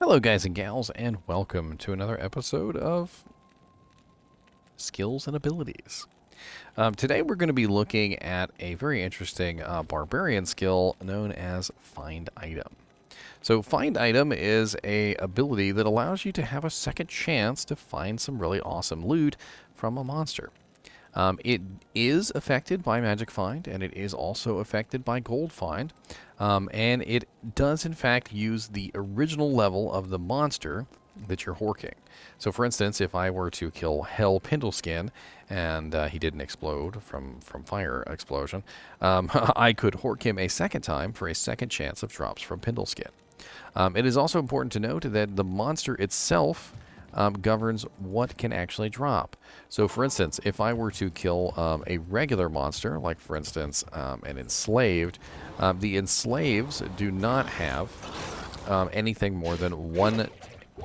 Hello guys and gals, and welcome to another episode of Skills and Abilities. Today we're going to be looking at a very interesting Barbarian skill known as Find Item. So Find Item is a ability that allows you to have a second chance to find some really awesome loot from a monster. It is affected by Magic Find, and it is also affected by Gold Find, and it does in fact use the original level of the monster that you're horking. So for instance, if I were to kill Hell Pindleskin, and he didn't explode from fire explosion, I could hork him a second time for a second chance of drops from Pindleskin. It is also important to note that the monster itself governs what can actually drop. So for instance, if I were to kill a regular monster, like for instance an enslaved, the enslaves do not have anything more than one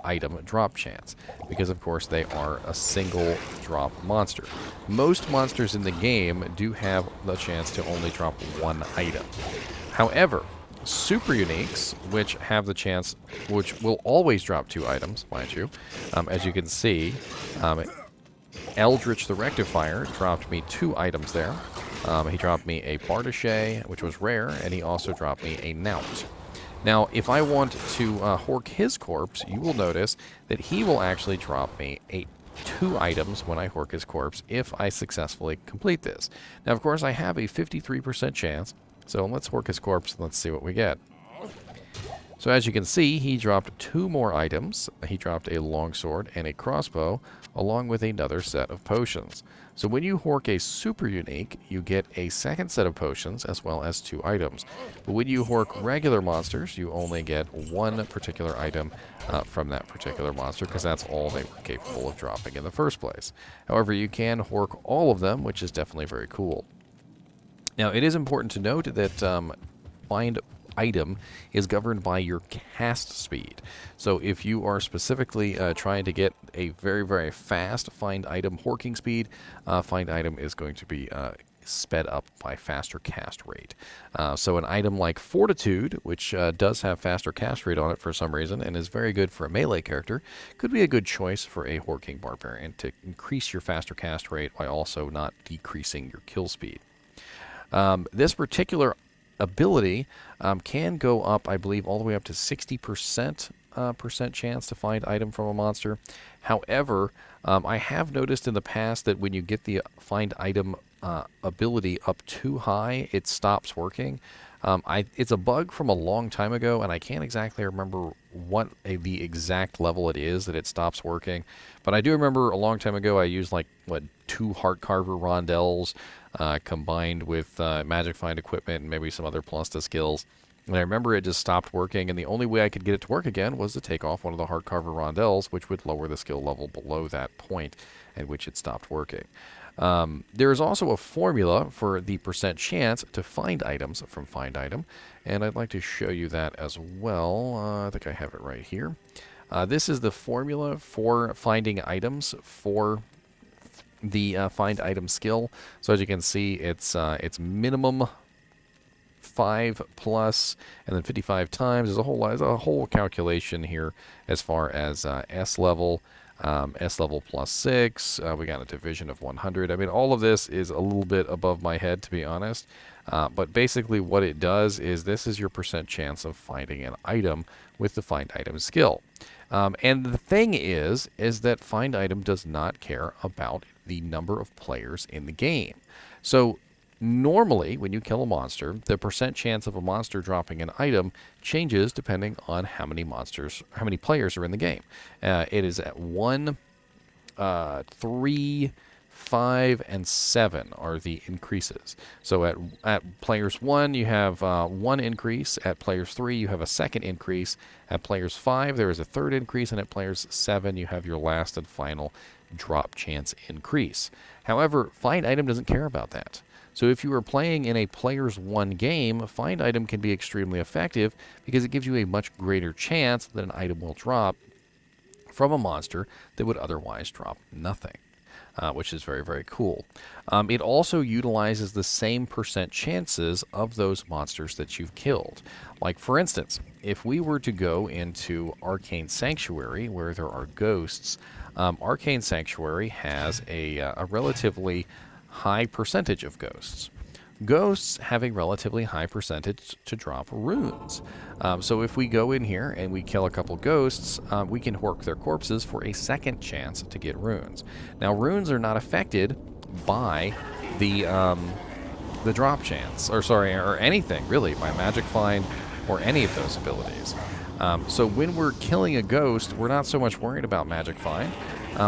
item drop chance, because of course they are a single drop monster. Most monsters in the game do have the chance to only drop one item. However, super uniques, which have the chance, which will always drop two items, mind you. As you can see, Eldritch the Rectifier dropped me two items there. He dropped me a Bardache, which was rare, and he also dropped me a Knout. Now, if I want to hork his corpse, you will notice that he will actually drop me two items when I hork his corpse if I successfully complete this. Now, of course, I have a 53% chance. So let's hork his corpse and let's see what we get. So as you can see, he dropped two more items. He dropped a longsword and a crossbow, along with another set of potions. So when you hork a super unique, you get a second set of potions as well as two items. But when you hork regular monsters, you only get one particular item from that particular monster, because that's all they were capable of dropping in the first place. However, you can hork all of them, which is definitely very cool. Now, it is important to note that Find Item is governed by your cast speed. So if you are specifically trying to get a very, very fast Find Item horking speed, Find Item is going to be sped up by faster cast rate. So an item like Fortitude, which does have faster cast rate on it for some reason and is very good for a melee character, could be a good choice for a horking barbarian to increase your faster cast rate while also not decreasing your kill speed. This particular ability can go up, I believe, all the way up to 60% chance to find item from a monster. However, I have noticed in the past that when you get the find item ability up too high, it stops working. It's a bug from a long time ago, and I can't exactly remember what the exact level it is that it stops working. But I do remember a long time ago I used two Heart Carver Rondels combined with Magic Find equipment and maybe some other Plusta skills. And I remember it just stopped working, and the only way I could get it to work again was to take off one of the Heart Carver Rondels, which would lower the skill level below that point at which it stopped working. There is also a formula for the percent chance to find items from Find Item, and I'd like to show you that as well. I think I have it right here. This is the formula for finding items for the Find Item skill. So as you can see, it's minimum 5 plus, and then 55 times. There's a whole calculation here as far as S level. S level plus 6, we got a division of 100. I mean, all of this is a little bit above my head, to be honest. But basically what it does is this is your percent chance of finding an item with the Find Item skill. And the thing is that Find Item does not care about the number of players in the game. So normally, when you kill a monster, the percent chance of a monster dropping an item changes depending on how many players are in the game. It is at 1, 3, 5, and 7 are the increases. So at players 1, you have 1 increase. At players 3, you have a second increase. At players 5, there is a third increase. And at players 7, you have your last and final drop chance increase. However, Find Item doesn't care about that. So if you are playing in a players 1 game, Find Item can be extremely effective because it gives you a much greater chance that an item will drop from a monster that would otherwise drop nothing. which is very, very cool. It also utilizes the same percent chances of those monsters that you've killed. Like, for instance, if we were to go into Arcane Sanctuary, where there are ghosts, Arcane Sanctuary has a relatively high percentage of ghosts. Ghosts have a relatively high percentage to drop runes. So if we go in here and we kill a couple ghosts, we can hork their corpses for a second chance to get runes. Now, runes are not affected by the drop chance, or anything really, by Magic Find or any of those abilities. So when we're killing a ghost, we're not so much worried about Magic Find,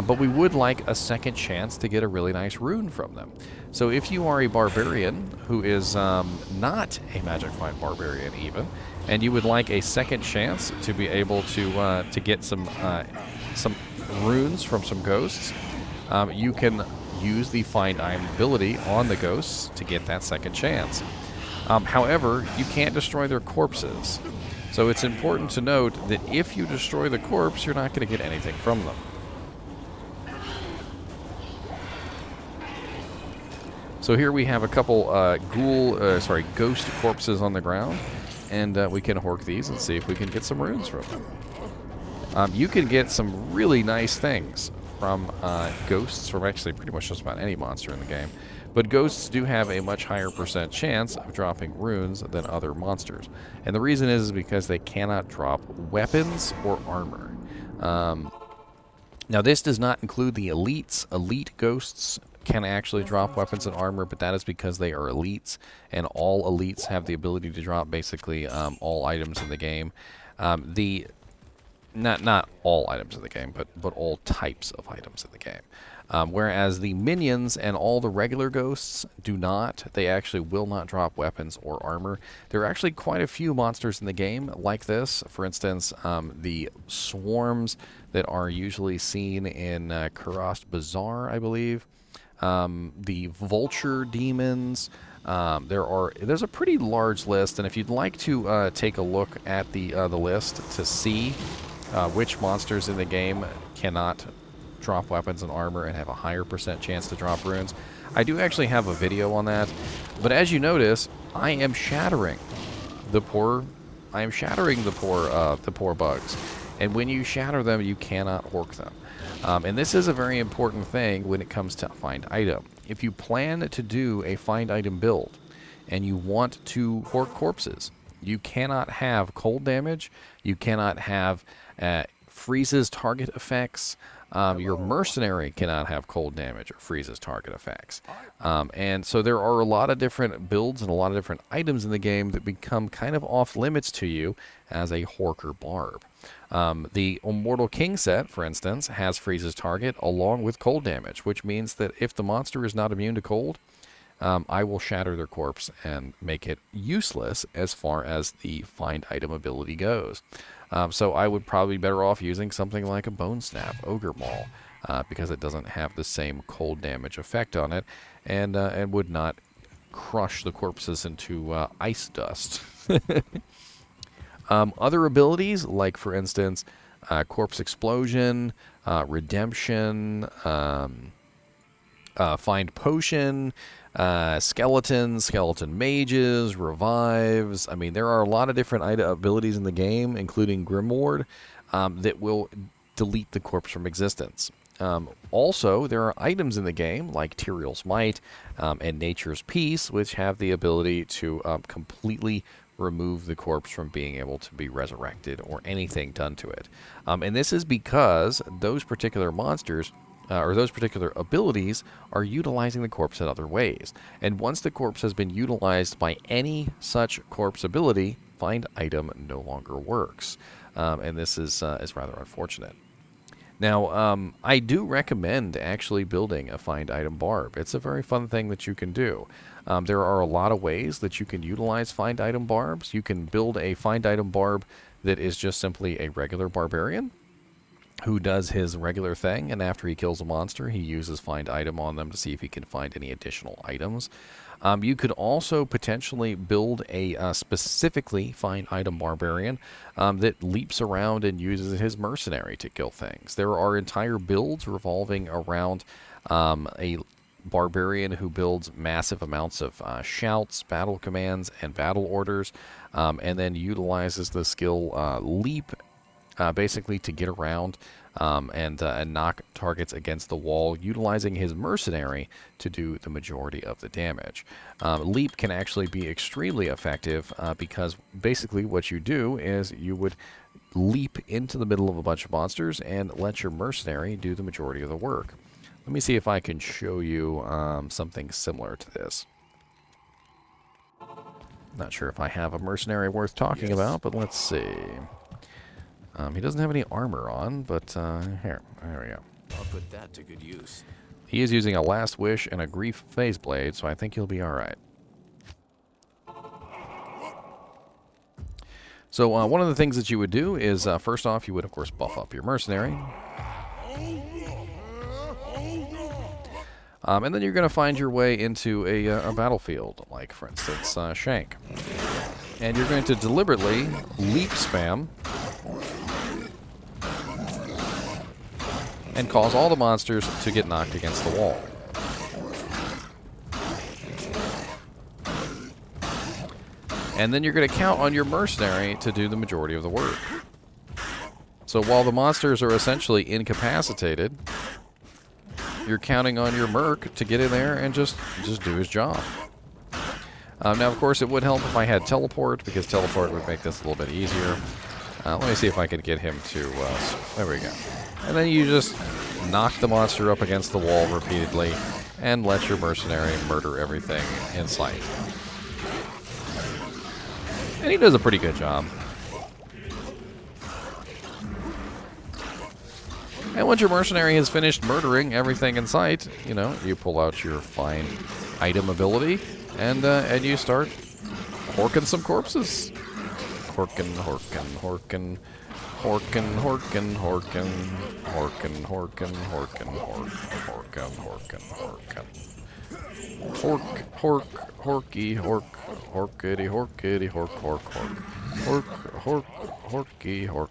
but we would like a second chance to get a really nice rune from them. So if you are a Barbarian who is not a Magic Find Barbarian even, and you would like a second chance to be able to get some runes from some ghosts, you can use the Find Item ability on the ghosts to get that second chance. However, you can't destroy their corpses. So it's important to note that if you destroy the corpse, you're not going to get anything from them. So here we have a couple ghost corpses on the ground, and we can hork these and see if we can get some runes from them. You can get some really nice things from ghosts, from actually pretty much just about any monster in the game. But ghosts do have a much higher percent chance of dropping runes than other monsters. And the reason is because they cannot drop weapons or armor. Now, this does not include the elites. Elite ghosts can actually drop weapons and armor, but that is because they are elites, and all elites have the ability to drop basically all items in the game. Not all items in the game, but all types of items in the game. Whereas the minions and all the regular ghosts do not. They actually will not drop weapons or armor. There are actually quite a few monsters in the game like this. For instance, the swarms that are usually seen in Kurast Bazaar, I believe. The vulture demons. There's a pretty large list, and if you'd like to take a look at the list to see which monsters in the game cannot drop weapons and armor and have a higher percent chance to drop runes, I do actually have a video on that. But as you notice, I am shattering the poor bugs, and when you shatter them, you cannot hork them. And this is a very important thing when it comes to find item. If you plan to do a find item build and you want to hork corpses, you cannot have cold damage, you cannot have freezes target effects, your mercenary cannot have cold damage or freezes target effects. And so there are a lot of different builds and a lot of different items in the game that become kind of off limits to you as a horker barb. The Immortal King set, for instance, has freezes target along with cold damage, which means that if the monster is not immune to cold, I will shatter their corpse and make it useless as far as the find item ability goes. So I would probably be better off using something like a Bone Snap, Ogre Maul, because it doesn't have the same cold damage effect on it, and would not crush the corpses into ice dust. Other abilities, like for instance, Corpse Explosion, Redemption, Find Potion, Skeleton Mages, Revives. I mean, there are a lot of different abilities in the game, including Grimward, that will delete the corpse from existence. Also, there are items in the game, like Tyrael's Might and Nature's Peace, which have the ability to completely remove the corpse from being able to be resurrected or anything done to it. And this is because those particular monsters or those particular abilities are utilizing the corpse in other ways. And once the corpse has been utilized by any such corpse ability, find item no longer works. And this is rather unfortunate. Now, I do recommend actually building a find item barb. It's a very fun thing that you can do. There are a lot of ways that you can utilize find item barbs. You can build a find item barb that is just simply a regular barbarian. who does his regular thing, and after he kills a monster, he uses find item on them to see if he can find any additional items. You could also potentially build a specifically find item barbarian that leaps around and uses his mercenary to kill things. There are entire builds revolving around a barbarian who builds massive amounts of shouts, battle commands, and battle orders, and then utilizes the skill leap basically to get around and knock targets against the wall, utilizing his mercenary to do the majority of the damage. Leap can actually be extremely effective because basically what you do is you would leap into the middle of a bunch of monsters and let your mercenary do the majority of the work. Let me see if I can show you something similar to this. Not sure if I have a mercenary worth talking about, but let's see. He doesn't have any armor on, but here we go. I'll put that to good use. He is using a Last Wish and a Grief Phase Blade, so I think he'll be alright. So one of the things that you would do is, first off, you would, of course, buff up your mercenary. And then you're going to find your way into a battlefield, like, for instance, Shank. And you're going to deliberately leap spam and cause all the monsters to get knocked against the wall. And then you're going to count on your mercenary to do the majority of the work. So while the monsters are essentially incapacitated, you're counting on your Merc to get in there and just do his job. Now, of course, it would help if I had teleport, because teleport would make this a little bit easier. Let me see if I can get him to... there we go. And then you just knock the monster up against the wall repeatedly and let your mercenary murder everything in sight. And he does a pretty good job. And once your mercenary has finished murdering everything in sight, you know, you pull out your find item ability and you start horking some corpses. Horkin, horkin, horkin. Horkin, horkin, horkin, horkin, horkin, horkin, horkin, horkin, horkin. Hork, hork, horky, hork, horkity, horkity, hork, hork, hork. Hork, hork, horky, hork,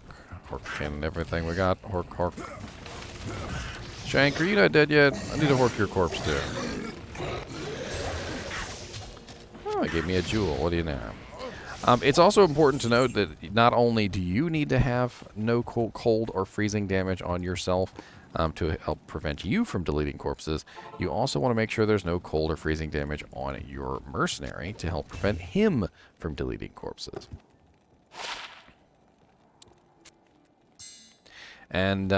horkin, everything we got, hork, hork. Shank, are you not dead yet? I need to hork your corpse too. Oh, it gave me a jewel, what do you know? It's also important to note that not only do you need to have no cold or freezing damage on yourself to help prevent you from deleting corpses, you also want to make sure there's no cold or freezing damage on your mercenary to help prevent him from deleting corpses. And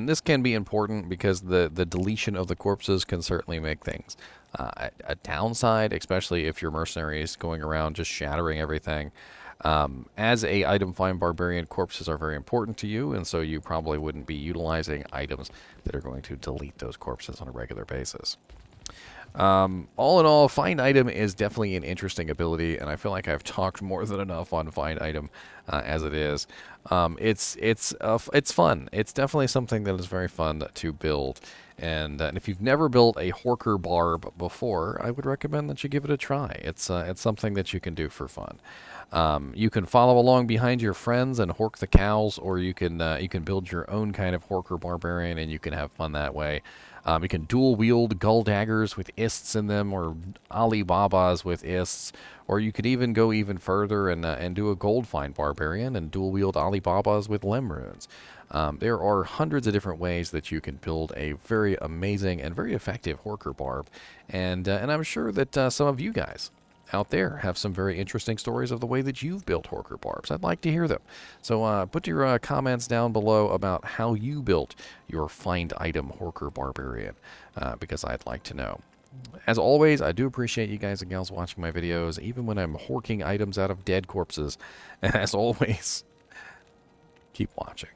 this can be important because the deletion of the corpses can certainly make things a downside, especially if your mercenary is going around just shattering everything. As a item find barbarian, corpses are very important to you, and so you probably wouldn't be utilizing items that are going to delete those corpses on a regular basis. All in all, find item is definitely an interesting ability, and I feel like I've talked more than enough on find item as it is. It's fun. It's definitely something that is very fun to build. And if you've never built a Horker Barb before, I would recommend that you give it a try. It's something that you can do for fun. You can follow along behind your friends and hork the cows, or you can build your own kind of Horker Barbarian, and you can have fun that way. You can dual wield gull daggers with ists in them, or Ali Babas with ists, or you could even go even further and do a gold find barbarian and dual wield Ali Babas with lem runes. There are hundreds of different ways that you can build a very amazing and very effective Horker Barb, and I'm sure that some of you guys out there have some very interesting stories of the way that you've built Horker Barbs. I'd like to hear them. So put your comments down below about how you built your find item Horker Barbarian, because I'd like to know. As always, I do appreciate you guys and gals watching my videos, even when I'm horking items out of dead corpses. And as always, keep watching.